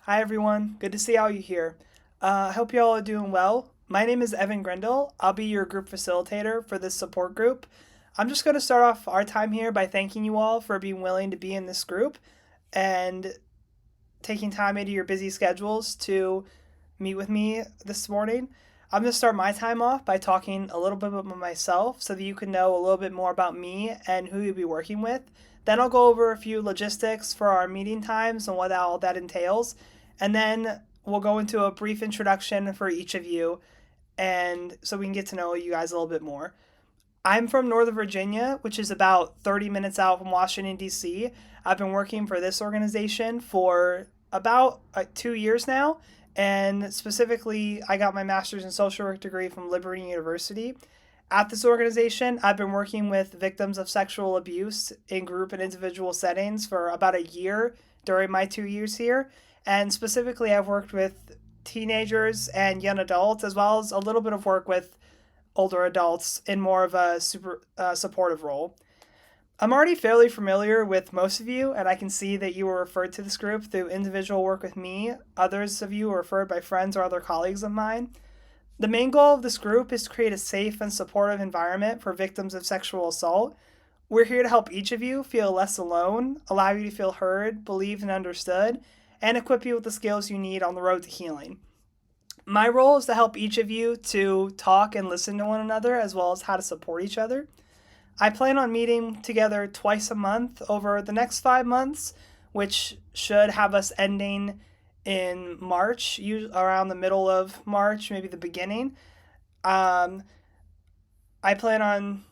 Hi, everyone. Good to see all you here. I hope you all are doing well. My name is Evan Grindle. I'll be your group facilitator for this support group. I'm just going to start off our time here by thanking you all for being willing to be in this group and taking time into your busy schedules to meet with me this morning. I'm going to start my time off by talking a little bit about myself so that you can know a little bit more about me and who you'll be working with. Then I'll go over a few logistics for our meeting times and what all that entails. And then we'll go into a brief introduction for each of you and so we can get to know you guys a little bit more. I'm from Northern Virginia, which is about 30 minutes out from Washington, D.C. I've been working for this organization for about 2 years now. And specifically, I got my master's in social work degree from Liberty University. At this organization, I've been working with victims of sexual abuse in group and individual settings for about a year during my 2 years here. And specifically, I've worked with teenagers and young adults, as well as a little bit of work with older adults in more of a supportive role. I'm already fairly familiar with most of you, and I can see that you were referred to this group through individual work with me. Others of you were referred by friends or other colleagues of mine. The main goal of this group is to create a safe and supportive environment for victims of sexual assault. We're here to help each of you feel less alone, allow you to feel heard, believed, and understood, and equip you with the skills you need on the road to healing. My role is to help each of you to talk and listen to one another as well as how to support each other. I plan on meeting together twice a month over the next 5 months, which should have us ending in March, around the middle of March, maybe the beginning. Um, I plan on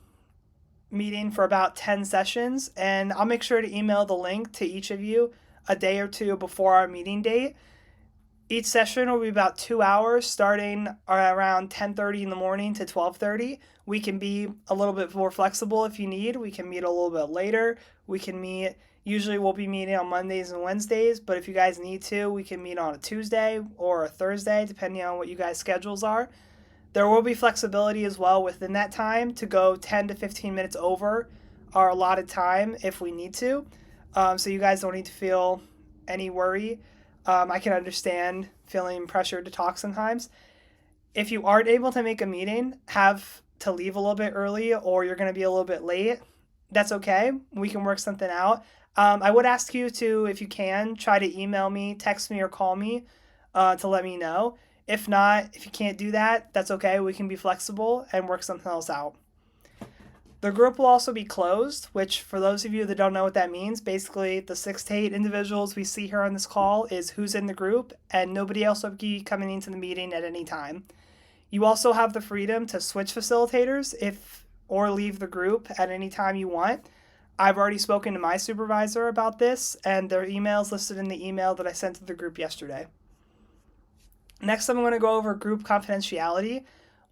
meeting for about 10 sessions, and I'll make sure to email the link to each of you a day or two before our meeting date. Each session will be about 2 hours, starting around 10:30 in the morning to 12:30. We can be a little bit more flexible if you need. We can meet a little bit later. We can meet. Usually, we'll be meeting on Mondays and Wednesdays, but if you guys need to, we can meet on a Tuesday or a Thursday, depending on what you guys' schedules are. There will be flexibility as well within that time to go 10 to 15 minutes over our allotted time if we need to. So you guys don't need to feel any worry. I can understand feeling pressured to talk sometimes. If you aren't able to make a meeting, have to leave a little bit early, or you're going to be a little bit late, that's okay. We can work something out. I would ask you to, if you can, try to email me, text me, or call me to let me know. If not, if you can't do that, that's okay. We can be flexible and work something else out. The group will also be closed, which, for those of you that don't know what that means, basically the 6 to 8 individuals we see here on this call is who's in the group, and nobody else will be coming into the meeting at any time. You also have the freedom to switch facilitators or leave the group at any time you want. I've already spoken to my supervisor about this, and their email is listed in the email that I sent to the group yesterday. Next, I'm going to go over group confidentiality.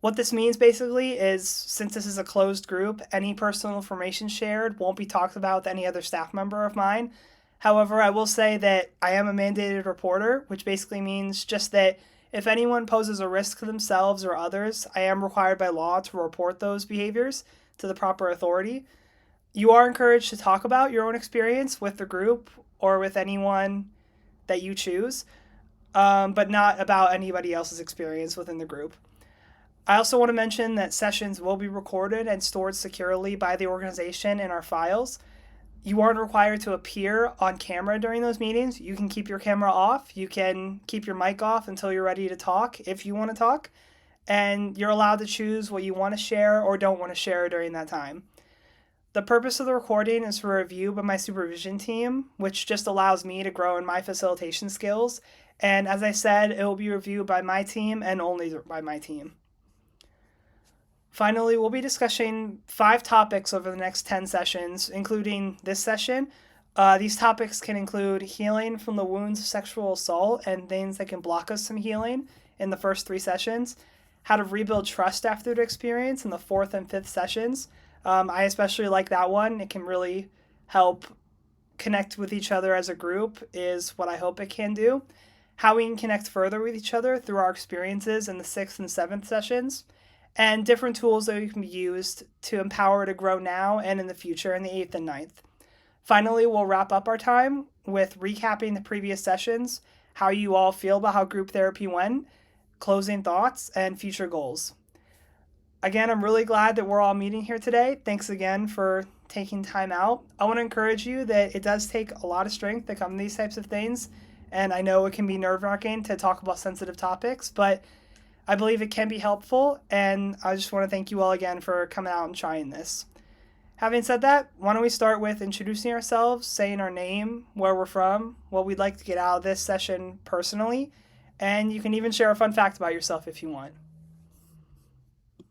What this means basically is, since this is a closed group, any personal information shared won't be talked about with any other staff member of mine. However, I will say that I am a mandated reporter, which basically means just that if anyone poses a risk to themselves or others, I am required by law to report those behaviors to the proper authority. You are encouraged to talk about your own experience with the group or with anyone that you choose, but not about anybody else's experience within the group. I also want to mention that sessions will be recorded and stored securely by the organization in our files. You aren't required to appear on camera during those meetings. You can keep your camera off. You can keep your mic off until you're ready to talk if you want to talk. And you're allowed to choose what you want to share or don't want to share during that time. The purpose of the recording is for review by my supervision team, which just allows me to grow in my facilitation skills. And as I said, it will be reviewed by my team and only by my team. Finally, we'll be discussing 5 topics over the next 10 sessions, including this session. These topics can include healing from the wounds of sexual assault and things that can block us from healing in the first 3 sessions, how to rebuild trust after the experience in the 4th and 5th sessions. I especially like that one. It can really help connect with each other as a group is what I hope it can do. How we can connect further with each other through our experiences in the 6th and 7th sessions, and different tools that can be used to empower to grow now and in the future in the 8th and 9th. Finally, we'll wrap up our time with recapping the previous sessions, how you all feel about how group therapy went, closing thoughts, and future goals. Again, I'm really glad that we're all meeting here today. Thanks again for taking time out. I want to encourage you that it does take a lot of strength to come to these types of things. And I know it can be nerve-wracking to talk about sensitive topics, but I believe it can be helpful. And I just want to thank you all again for coming out and trying this. Having said that, why don't we start with introducing ourselves, saying our name, where we're from, what we'd like to get out of this session personally, and you can even share a fun fact about yourself if you want.